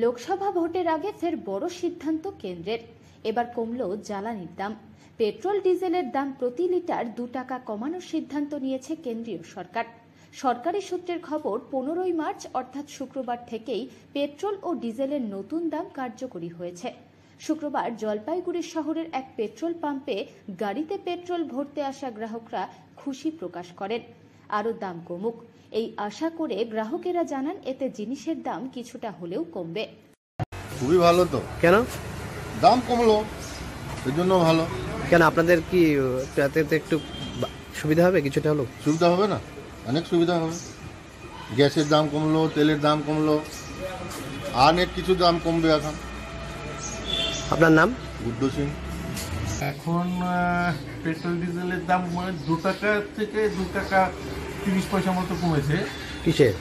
লোকসভা ভোটের আগে ফের বড় সিদ্ধান্ত কেন্দ্রের। এবার কমল জ্বালানির দাম। পেট্রোল ডিজেলের দাম প্রতি লিটার 2 টাকা কমানোর সিদ্ধান্ত নিয়েছে কেন্দ্রীয় সরকার। সরকারি সূত্রের খবর, 15ই মার্চ অর্থাৎ শুক্রবার থেকেই পেট্রোল ও ডিজেলের নতুন দাম কার্যকরী হয়েছে। শুক্রবার জলপাইগুড়ি শহরের এক পেট্রোল পাম্পে গাড়িতে পেট্রোল ভরতে আসা গ্রাহকরা খুশি প্রকাশ করেন। আরও দাম কমুক এই আশা করে গ্রাহকেরা জানান, এতে জিনিসের দাম কিছুটা হলেও কমবে। খুবই ভালো তো। কেন দাম কমলো এর জন্য ভালো। কেন আপনাদের কি তাতে একটু সুবিধা হবে? কিছুটা হলো সুবিধা হবে না, অনেক সুবিধা হবে। গ্যাসের দাম কমলো, তেলের দাম কমলো, অনেক কিছু দাম কমবে এখন। আপনার নাম? গুড্ড সিং। এখন পেট্রোল ডিজেলের দাম 2 টাকা থেকে 2 টাকা 30 পয়সা মতো কমেছে। কিসের?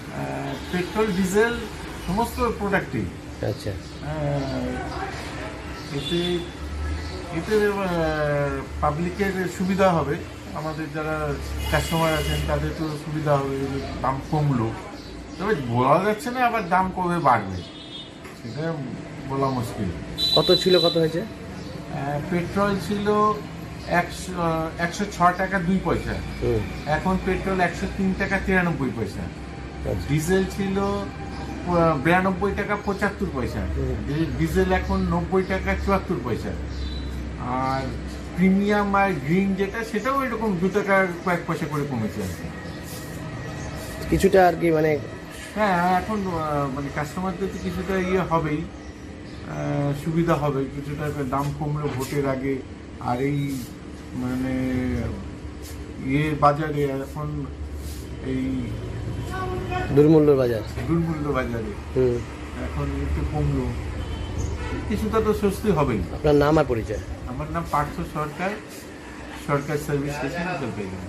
পেট্রোল ডিজেল সমস্ত প্রোডাক্টই। আচ্ছা, এতে এতে পাবলিকের সুবিধা হবে, আমাদের যারা কাস্টমার আছেন তাদের তো সুবিধা হবে, দাম কমলো। তবে বলা যাচ্ছে না আবার দাম কবে বাড়বে, সেটা বলা মুশকিল। কত ছিল, কত হয়েছে? পেট্রোল ছিল 106 টাকা 2 পয়সা, এখন পেট্রোল 103 টাকা 93 পয়সা। ডিজেল ছিল 92 টাকা 75 পয়সা, ডিজেল এখন 90 টাকা 74 পয়সা। আর প্রিমিয়াম আর গ্রিন যেটা, সেটাও এরকম 2 টাকার কয়েক পয়সা করে কমেছে আর কি। কিছুটা আর কি, মানে হ্যাঁ, এখন মানে কাস্টমারদের তো কিছুটা হবেই, সুবিধা হবে, কিছুটা দাম কমলো ভোটের আগে। আর এই মানে বাজারে এখন এই দুর্মূল্য বাজারে এখন একটু কমলো, কিছুটা তো স্বস্তি হবেই। আপনার নাম আর পরিচয়? আমার নাম পার্থ সরকার, সরকার সার্ভিস স্টেশন জলপাইগুড়ি।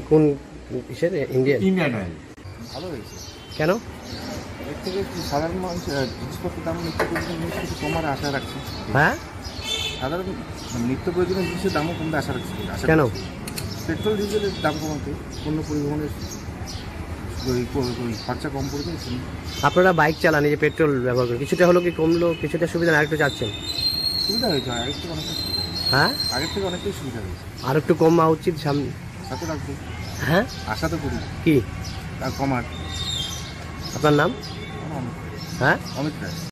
কোন কিসের? Indian oil. ভালো হয়েছে। কেন? এর থেকে সাধারণ মানুষ জিনিসপত্রের দাম নিত্য প্রয়োজনীয় জিনিস কিছু কমার আশা রাখছে। হ্যাঁ, সাধারণ নিত্য প্রয়োজনীয় জিনিসের দামও কমবে আশা রাখছে। কেন? পেট্রোল ডিজেলের দাম কমাতে, পণ্য পরিবহনের খরচা কম পড়বে। আপনারা বাইক চালান, এই যে পেট্রোল ব্যবহার করেন, কিছুটা হলো কি কমলো? কিছুটা সুবিধা, আর একটু চাচ্ছেন? সুবিধা হয়েছে, আগের থেকে অনেকটা সুবিধা। হ্যাঁ, আগের থেকে অনেকটাই সুবিধা হয়েছে। আর একটু কমা উচিত সামনে। আশা তো রাখবো। হ্যাঁ, আশা তো করি কি আর কমার। আপনার নাম? অমিত হ্যাঁ, অমিত রায়।